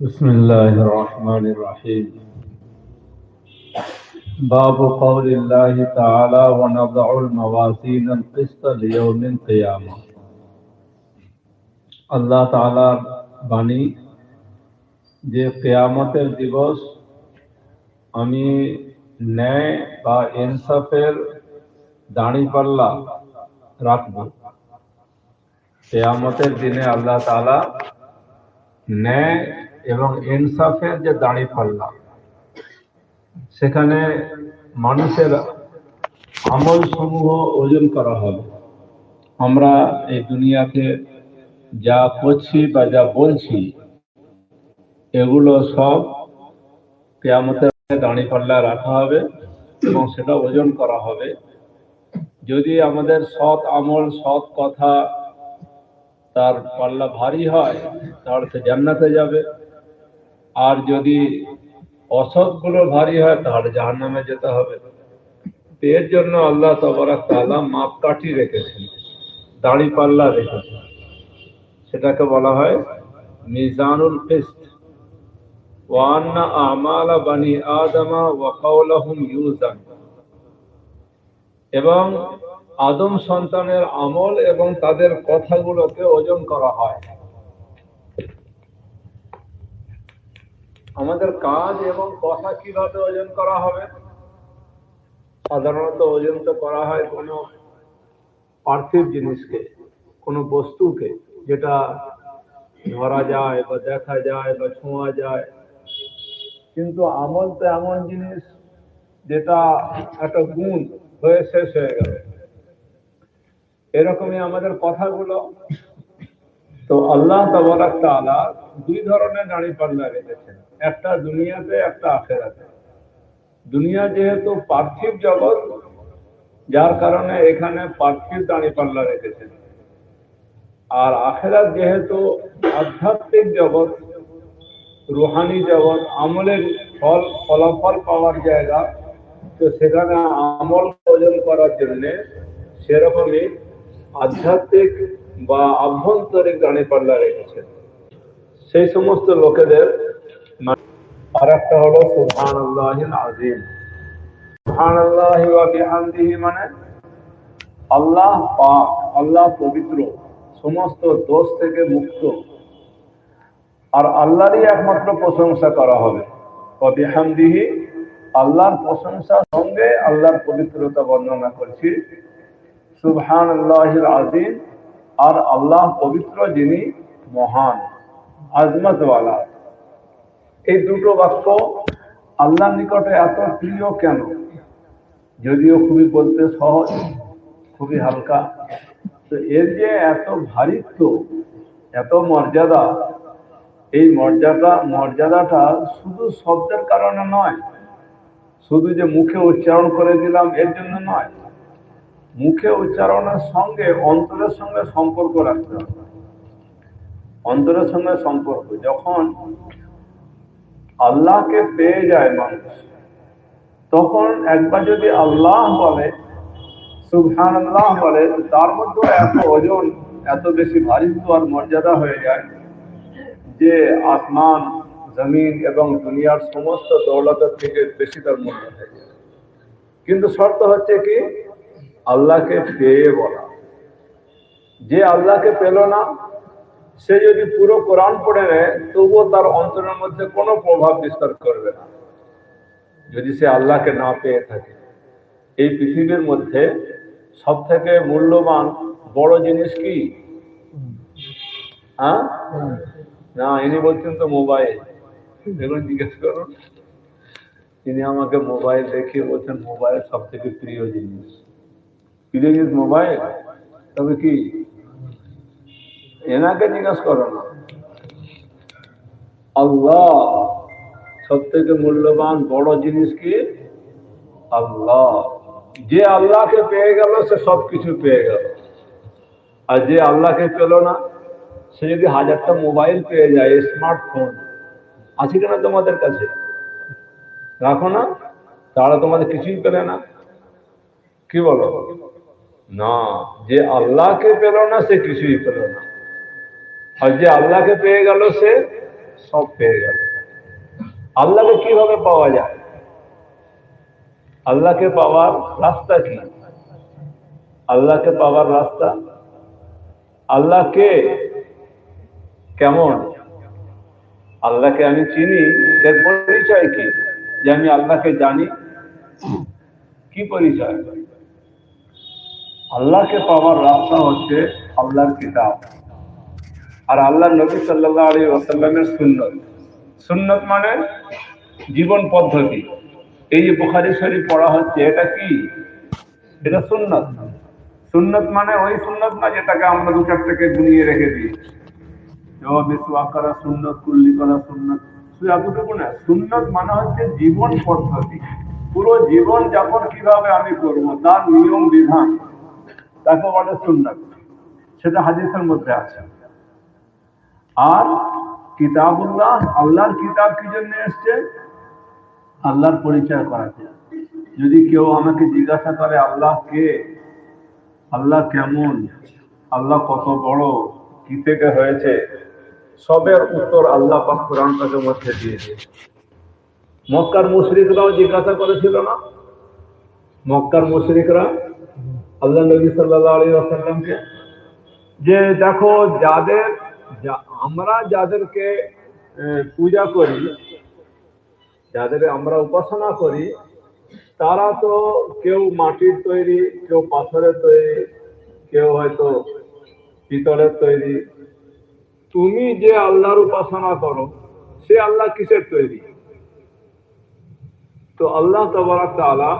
بسم الله الرحمن الرحيم باب قول الله تعالى ونضع الموازين القسط ليوم القيامة আল্লাহ তাআলার বাণী যে কিয়ামতের দিবস আমি ন্যায় বা ইনসাফের দাঁড়িপাল্লা রাখব। কিয়ামতের দিনে আল্লাহ তাআলা ন্যায় এবং ইনসাফের যে দাঁড়িপাল্লা, সেখানে মানুষের আমল সমূহ ওজন করা হবে। আমরা এই দুনিয়াতে যা করছি বা যা বলছি, এগুলো সব কিয়ামতের দাঁড়িপাল্লা রাখা হবে এবং সেটা ওজন করা হবে। যদি আমাদের সৎ আমল, সৎ কথা, তার পাল্লা ভারী হয় তাহলে সে জান্নাতে যাবে, আর যদি অসৎগুলো ভারী হয় তাহলে জাহান্নামে যেতে হবে। এর জন্য আল্লাহ তাবারাক তাআলা মাপকাঠি রেখেছেন, দাঁড়িপাল্লা রেখেছেন। সেটাকে বলা হয় মিজানুল কিসত। ওয়া আন্না আমালা বানি আদমা ওয়া কাওলাহুম ইউজান, এবং আদম সন্তানের আমল এবং তাদের কথাগুলোকে ওজন করা হয়। আমাদের কাজ এবং কথা কিভাবে ওজন করা হবে? সাধারণত ওজন তো করা হয় কোনো পার্থিব জিনিসকে, কোনো বস্তুকে, যেটা ধরা যায় বা দেখা যায় বা ছোঁয়া যায়। কিন্তু আমল তো এমন জিনিস যেটা একটা গুণ হয়ে শেষ হয়ে গেল। এরকমই আমাদের কথাগুলো। তো আল্লাহ তাবারাক তাআলা দুই ধরনের দাঁড়িপাল্লা রেখেছেন, একটা দুনিয়াতে, একটা আখিরাতে। দুনিয়া যেহেতু পার্থিব জগৎ, যার কারণে এখানে পার্থিব দাঁড়িপাল্লা রেখেছেন। আর আখিরাত যেহেতু আধ্যাত্মিক জগৎ, রুহানি জগৎ, আমলের ফলাফল পাওয়ার জায়গা, তো সেখানে আমল ওজন করার জন্য সেরকমই আধ্যাত্মিক বা আভ্যন্তরিক দাঁড়িপাল্লা রেখেছেন। সেই সমস্ত লোকেদের আর একটা হলো সুবহানাল্লাহিল আযীম। সুবহানাল্লাহি ওয়া বিহামদিহি মানে আল্লাহ পাক, আল্লাহ পবিত্র, সমস্ত দোষ থেকে মুক্ত। আর আল্লাহরই একমাত্র প্রশংসা করা হবে। ওয়া বিহামদিহি, আল্লাহর প্রশংসার সঙ্গে আল্লাহর পবিত্রতা বর্ণনা করছি। সুবহানাল্লাহিল আযীম, আর আল্লাহ পবিত্র, যিনি মহান, আজমতওয়ালা। এই দুটো বাক্য আল্লাহর নিকটে এত প্রিয় কেন? যদিও খুবই বলতে সহজ, খুবই হালকা, তো এর যে এত ভারিত্ব, এত মর্যাদা, এই মর্যাদাটা শুধু শব্দের কারণে নয়, শুধু যে মুখে উচ্চারণ করে দিলাম এর জন্য নয়। মুখে উচ্চারণের সঙ্গে অন্তরের সঙ্গে সম্পর্ক রাখতে হবে। অন্তরের সঙ্গে সম্পর্ক, যখন আল্লাহকে পেয়ে যায় মানুষ, তখন একবার যদি আল্লাহ বলে, সুবহানাল্লাহ বলে, তার মধ্যে এত ওজন, এত বেশি ভারিত্ব আর মর্যাদা হয়ে যায় যে আসমান, জমিন এবং দুনিয়ার সমস্ত দৌলতের থেকে বেশি তার মূল্য হয়ে যায়। কিন্তু শর্ত হচ্ছে কি? আল্লাহকে পেয়ে বলা। যে আল্লাহকে পেল না, সে যদি পুরো কোরআন পড়ে নেয়, তবুও তার অন্তরের মধ্যে কোনো প্রভাব বিস্তার করবে না, যদি সে আল্লাহকে না পেয়ে থাকে। এই পৃথিবীর মধ্যে সব থেকে মূল্যবান বড় জিনিস কি? হ্যাঁ, না, ইনি বলছেন তো মোবাইল। দেখুন, জিজ্ঞেস করুন। তিনি আমাকে মোবাইল দেখিয়ে বলছেন মোবাইল সব থেকে প্রিয় জিনিস। প্রিয় জিনিস মোবাইল, তবে কি? এনাকে জিজ্ঞেস করো না। আল্লাহ সব থেকে মূল্যবান বড় জিনিস কি? আল্লাহ। যে আল্লাহকে পেয়ে গেল সে সবকিছু পেয়ে গেল। আর যে আল্লাহকে পেল না, সে যদি হাজারটা মোবাইল পেয়ে যায়, স্মার্টফোন আছে কিনা তোমাদের কাছে? রাখো না, তাহলে তোমাদের কিছুই পেলে না। কি বলো? না, যে আল্লাহকে পেল না সে কিছুই পেল না। আর যে আল্লাহকে পেয়ে গেল সে সব পেয়ে গেল। আল্লাহকে কিভাবে পাওয়া যায়? আল্লাহকে পাওয়ার রাস্তা কি? আল্লাহকে পাওয়ার রাস্তা, আল্লাহকে কেমন, আল্লাহকে আমি চিনি, এর পরিচয় কি? যে আমি আল্লাহকে জানি, কি পরিচয়? আল্লাহকে পাওয়ার রাস্তা হচ্ছে আল্লাহর কিতাব আর আল্লাহর নবী সাল্লাল্লাহু আলাইহি ওয়াসাল্লামের সুন্নত। সুন্নত মানে জীবন পদ্ধতি। এই যে বুখারী শরীফ পড়া হচ্ছে, এটা কি? এটা সুন্নত। সুন্নত মানে ওই সুন্নত না যেটাকে আমরা দু চারটাকে গুনিয়ে রেখে দিই, মিসওয়াক করা সুন্নত, কুল্লি করা সুন্নত, শুধু এতটুকু না। সুন্নত মানে হচ্ছে জীবন পদ্ধতি। পুরো জীবন যাপন কিভাবে আমি করব, তার নিয়ম বিধান, তাকে বলে সুন্নত। সেটা হাদিসের মধ্যে আছে। আর কিতাবুল্লাহ, আল্লাহর কিতাব কি জন্য এসছে? আল্লাহর পরিচয় করাতে। যদি কেউ আমাকে জিজ্ঞাসা করে আল্লাহ কে, আল্লাহ কেমন, আল্লাহ কত বড়, কি থেকে হয়েছে, সবের উত্তর আল্লাহ পাক কোরআন পাকের মধ্যে দিয়েছে। মক্কার মুশরিকরাও জিজ্ঞাসা করেছিল না? মক্কার মুশরিকরা আল্লাহ নবী সাল্লাল্লাহু আলাইহি ওয়াসাল্লামকে, যে দেখো আমরা যাদেরকে পূজা করি, যাদের আমরা উপাসনা করি, তারা তো কেউ মাটির তৈরি, কেউ পাথরের তৈরি, কেউ হয়তো পিতলের তৈরি। তুমি যে আল্লাহর উপাসনা করো, সে আল্লাহ কিসের তৈরি? তো আল্লাহ তাবারাক তাআলা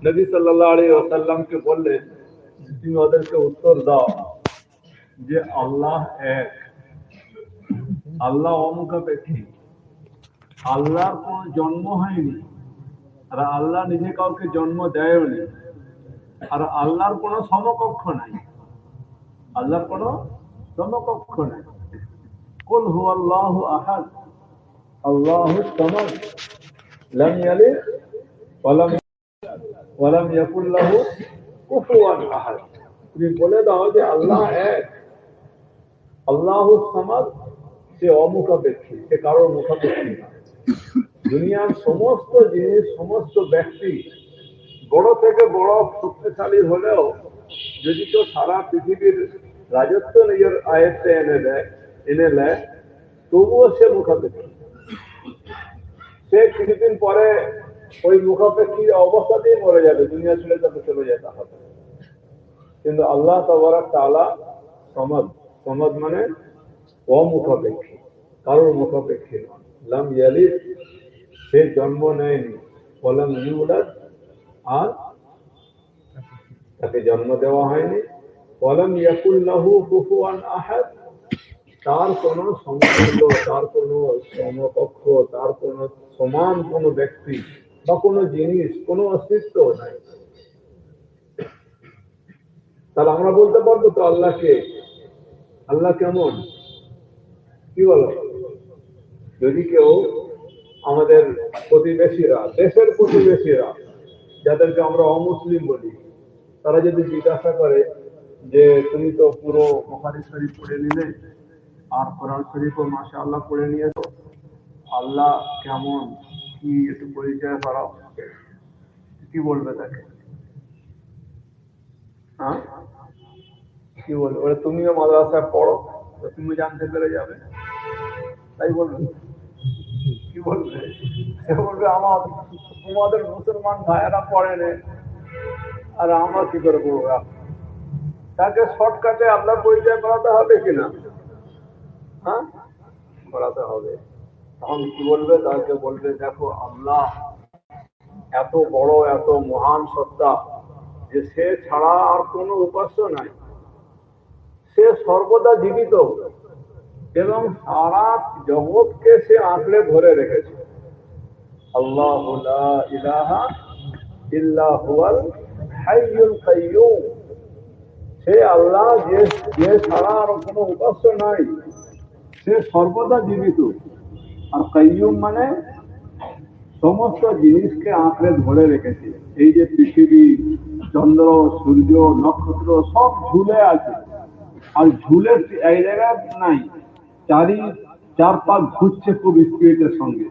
নবী সাল্লাল্লাহু আলাইহি ওয়াসাল্লামকে বললেন, তুমি ওদেরকে উত্তর দাও যে আল্লাহ এক, আল্লাহ অমুখাপেক্ষী, আল্লাহর কোন জন্ম হয়নি, আর আল্লাহ নিজে কাউকে জন্ম দেয়নি, আর আল্লাহর কোনো সমকক্ষ নাই, আল্লাহর কোনো সমকক্ষ নাই। কুল হুয়াল্লাহু আহাদ আল্লাহুস সামাদ লাম ইয়ালিদ ওয়া লাম ইয়াকুল লাহু কুফুয়ান আহাদ। তুমি বলে দাও যে আল্লাহ এক, আল্লাহুস সামাদ, সে অমুখাপেক্ষী, সে কারোর মুখাপেক্ষী না। দুনিয়ার সমস্ত জিনিস, সমস্ত ব্যক্তি বড় থেকে বড় শক্তিশালী হলেও যদি কেউ সারা পৃথিবীর রাজত্ব নিজের আয়ত্তে এনে নেয়, তবুও সে মুখাপেক্ষী। সে কিছুদিন পরে ওই মুখাপেক্ষী অবস্থাতেই মরে যাবে, দুনিয়া ছেড়ে তাকে চলে যেতে হবে। কিন্তু আল্লাহ তাবারাক তাআলা সমাদ, সমাদ মানে অমুখাপেক্ষী, কারোর মুখাপেক্ষী নয়। লাম ইয়ালিদ, সে জন্ম নেয়নি, ওয়ালাম ইউলাদ, আর তাকে জন্ম দেওয়া হয়নি, ওয়ালাম ইয়াকুল লাহু কুফুয়ান আহাদ, তার কোন সমতুল্য, তার কোন সমকক্ষ, তার কোন সমান কোন ব্যক্তি বা কোন জিনিস, কোন অস্তিত্ব নাই। তাহলে আমরা বলতে পারবো তো আল্লাহকে, আল্লাহ কেমন, কি বলো? যদি কেউ আমাদের প্রতিবেশীরা, দেশের প্রতিবেশীরা, যাদেরকে আমরা অমুসলিম বলি, তারা যদি জিজ্ঞাসা করে যে তুমি তো পুরো বুখারী শরীফ পড়ে নিলে আর কোরআন শরীফও মাশাআল্লাহ পড়ে নিয়েছো, আল্লাহ কেমন, কি একটু পরিচয় করাও, কি বলবে তাকে? হ্যাঁ, কি বলবে? ওরা তুমিও মাদ্রাসায় পড়ো, তুমি জানতে পেরে যাবে, তাই বলবে? কি বলবে? সে বলবে তোমাদের মুসলমান ভাইয়েরা পড়ে নে, আর আমরা কি করে পড়বো? তাকে শর্টকাটে আল্লাহ পরিচয় করাতে হবে কিনা? হ্যাঁ, করাতে হবে। তখন কি বলবে? তাকে বলবে দেখো আল্লাহ এত বড়, এত মহান সত্তা যে সে ছাড়া আর কোনো উপাস্য নাই, সে সর্বদা জীবিত এবং সারা জগৎকে সে আঁকড়ে ধরে রেখেছে। আল্লাহু লা ইলাহা ইল্লা হুয়াল হাইয়ুল কাইয়্যুম, সে আল্লাহ যে ছাড়া আর কোনো উপাস্য নাই, সে সর্বদা জীবিত। আর কাইয়্যুম মানে সমস্ত জিনিসকে আঁকড়ে ধরে রেখেছে। এই যে পৃথিবী, চন্দ্র, সূর্য, নক্ষত্র সব ঝুলে আছে, আর ঝুলে এই জায়গায় নাই, চার পাক ঘুরছে খুব স্পিরিটের সঙ্গে,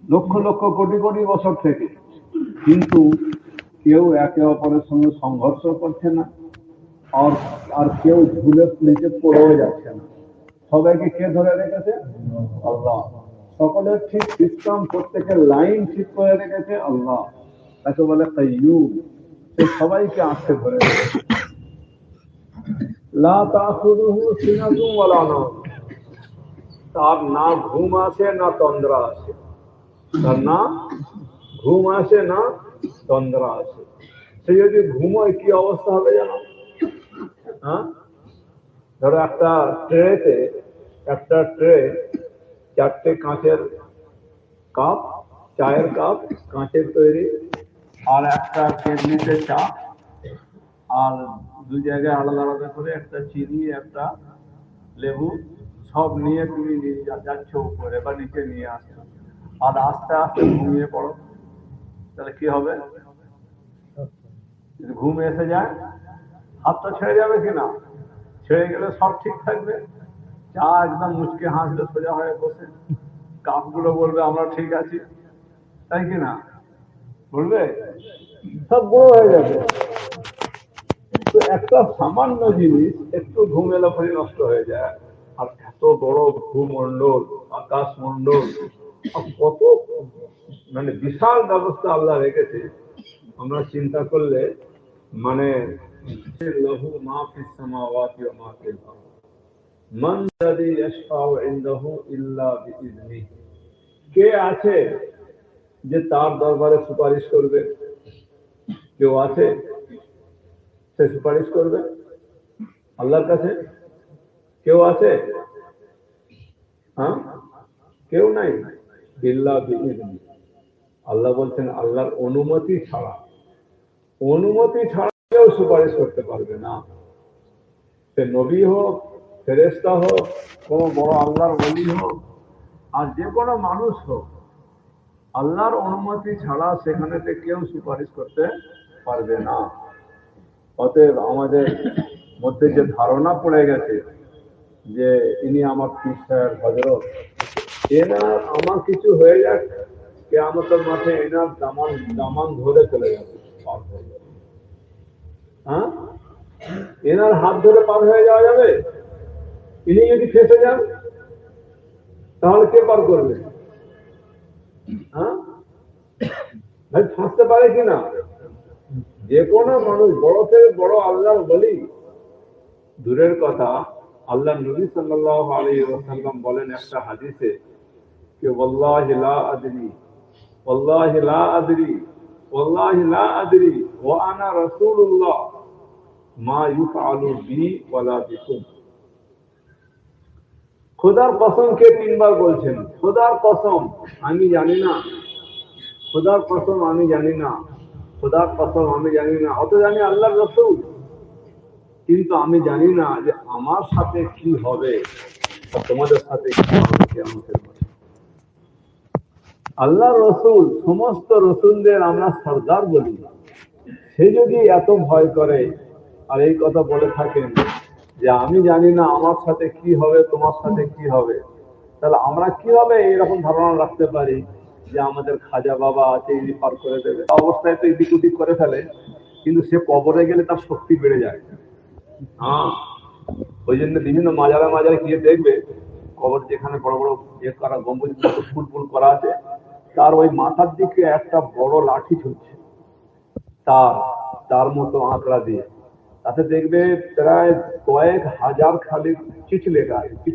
লক্ষ লক্ষ কোটি কোটি বছর থেকে, কিন্তু কেউ একে অপরের সঙ্গে সংঘর্ষ করছে না, আর কেউ ঝুলে নিচে পড়েও যাচ্ছে না। সবাইকে কে ধরে রেখেছে? আল্লাহ। সকলের ঠিক সিস্টেম, প্রত্যেকের লাইন ঠিক করে রেখেছে আল্লাহ। তাকে বলে কাইয়্যুম। সে সবাইকে আঁকড়ে ধরে রেখেছে। লা তাখুযুহু সিনাতুন ওয়ালা নাওম। তার না ঘুম আসে না তন্দ্রা আসে, তার না ঘুম আসে না তন্দ্রা আসে। সে যদি ঘুমোয় কি অবস্থা হবে জানো? হ্যাঁ, ধরো একটা ট্রে, চারটে কাঁচের কাপ, চায়ের কাপ কাঁচের তৈরি, আর একটা কেটলিতে চা, আর দু জায়গায় আলাদা আলাদা করে একটা চিনি, একটা লেবু, সব নিয়ে তুমি যাচ্ছ উপরে বা নিচে নিয়ে আসছো, আর আস্তে আস্তে ঘুমিয়ে পড়ো, তাহলে কি হবে? যদি ঘুম এসে যায়, হাতটা ছেড়ে যাবে কিনা? ছেড়ে গেলে সব ঠিক থাকবে। চা একদম মুচকে হাসবে সোজা হয়ে বসে, কাপগুলো বলবে আমরা ঠিক আছি, তাই কিনা বলবে? সব বড় হয়ে যাবে। তো একটা সামান্য জিনিস একটু ঘুম এলে পরে নষ্ট হয়ে যায়, আর এত বড় ভূমণ্ডল, আকাশ মণ্ডল, কত মানে বিশাল ব্যবস্থা আল্লাহ রেখেছে। আমরা চিন্তা করলে মানে লাহু মা ফিস সামাওয়াতি ওয়া মা ফিল আরদ মান যাদি ইয়াশফাউ ইনদাহু ইল্লা বিইذনিহি। কে আছে যে তার দরবারে সুপারিশ করবে? কেউ আছে সে সুপারিশ করবে আল্লাহর কাছে? কেউ আছে? হ্যাঁ, কেউ নাই। ইল্লা বিইذনিহি। আল্লাহ বলছেন আল্লাহর অনুমতি ছাড়া কেউ সুপারিশ করতে পারবে না। সে নবী হোক, ফেরেশতা হোক, কোন বড় আল্লাহর ওলি হোক, আর যে কোনো মানুষ হোক, আল্লাহর অনুমতি ছাড়া সেখানেতে কেউ সুপারিশ করতে পারবে না। অতএব আমাদের মধ্যে যে ধারণা পড়ে গেছে যে ইনি আমার পীর সাহেব হযরত, এনার আমার কিছু হয়ে যাক, কিয়ামতের মাঠে এনার দামান ধরে চলে যাবে, পার হয়ে যাবে। হ্যাঁ, এনার হাত ধরে পার হয়ে যাওয়া যাবে? ইনি যদি ফেসে যান তাহলে কে পার করবে? হ্যাঁ ভাই, ফাঁসতে পারে কিনা? যে কোনো মানুষ, বড় থেকে বড় আল্লাহর ওলি, দূরের কথা আল্লাহ নবী সাল্লাল্লাহু আলাইহি ওয়াসাল্লাম বলেন একটা হাদিসে যে ওয়াল্লাহি লা আদরি, ওয়াল্লাহি লা আদরি, ওয়াল্লাহি লা আদরি ওয়া আনা রাসূলুল্লাহ মা ইউফআলু বি ওয়ালা বিকুম। খোদার কসমকে তিনবার বলছেন, খোদার কসম আমি জানি না, খোদার কসম আমি জানি না, খোদার কসম আমি জানি না। অত জানি আল্লাহর রাসূল, কিন্তু আমি জানি না যে আমার সাথে কি হবে, তোমাদের সাথে কি হবে কিয়ামতের মাঠে। আল্লাহর রাসূল, সমস্ত রাসূলদের আমরা সরদার বলি, সে যদি এত ভয় করে আর এই কথা বলে থাকেন যে আমি জানি না আমার সাথে কি হবে, তোমার সাথে কি হবে, তাহলে আমরা কিভাবে এইরকম ধারণা রাখতে পারি যে আমাদের খাজা বাবা আছে, ইনি পার করে দেবে? অবস্থায় তো এদিক ওদিক করে ফেলে, কিন্তু সে কবরে গেলে তার শক্তি বেড়ে যায়। হ্যাঁ, ওই জন্য বিভিন্ন মাজারে গিয়ে দেখবে, কবর যেখানে বড় বড় ইয়ে করা গম্বুজ ফুটফুল করা আছে, তার ওই মাথার দিকে একটা বড় লাঠি ঝুলছে, তার মতো আঁকড়া দিয়ে। তাতে দেখবে প্রায় কয়েক হাজার খালি চিঠি লেখা আছে,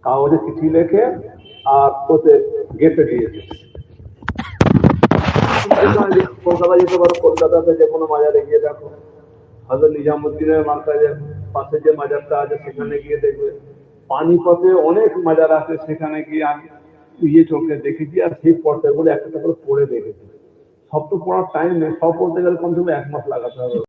কাগজে চিঠি লেখে আর ওতে গেঁথে দিয়েছে। কলকাতা যেতে পারো, কলকাতাতে যে কোনো মাজারে গিয়ে দেখো, হযরত নিজামুদ্দিনের মার্কাজের পাশে যে মাজারটা আছে সেখানে গিয়ে দেখবে, পানিপথে অনেক মাজার আছে, সেখানে গিয়ে আমি চোখে দেখেছি, আর সেই পর্দাগুলো একটা করে পড়ে দেখেছি। সব তো পড়ার টাইম নেই, সব পড়তে গেলে কমসে কম 1 মাস লাগাতে হবে।